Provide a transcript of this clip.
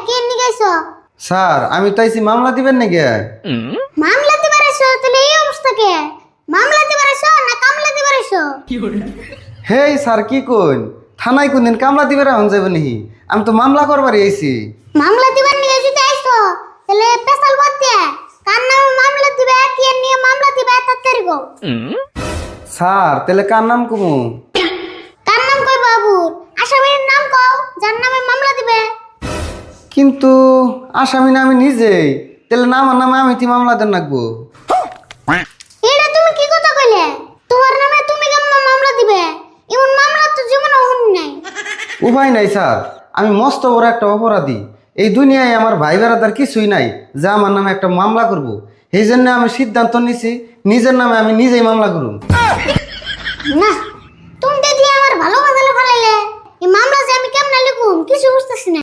কে নিগাইছো? Sir আমি তো আইছি মামলা দিবেন নাকি? মামলা দিবার আইছো? তাহলে এই অবস্থা কে? মামলা দিবার আইছো না কামলা দিবার আইছো? হেই স্যার কি কইন, থানায় কোনদিন কামলা দিবে রাখুন যাবে নাকি? আমি তো মামলা করবার আইছি। মামলা দিবার নিয়ে যদি আইছো তাহলে পেশাল বাদ দিয়ে কার নামে মামলা দিবে, কে নিয়ে মামলা দিবে তাড়াতাড়ি গো। স্যার তাহলে কার নাম কমু? কার নাম কই বাবুর? আসামির নাম কও যার নামে মামলা দিবে। কিন্তু আসামি না আমি নিজেই, তাহলে না আমার নামে আমি কি মামলা দেন রাখবো? এটা তুমি কি কথা কইলে? তোমার নামে তুমি কেমন মামলা দিবে? এমন মামলা তো জীবনে হয়নি নাই। উপায় নাই স্যার, আমি মস্ত বড় একটা অপরাধী। এই দুনিয়ায় আমার ভাই বেড়াদার কিছুই নাই যা আমার নামে একটা মামলা করব। এই জন্য আমি সিদ্ধান্ত নিছি নিজের নামে আমি নিজেই মামলা করব। না, তুমি যদি আমার ভালো বাজালে ফালাইলে এই মামলা যে আমি কেমনে লিখুম কিছু বুঝতেছি না।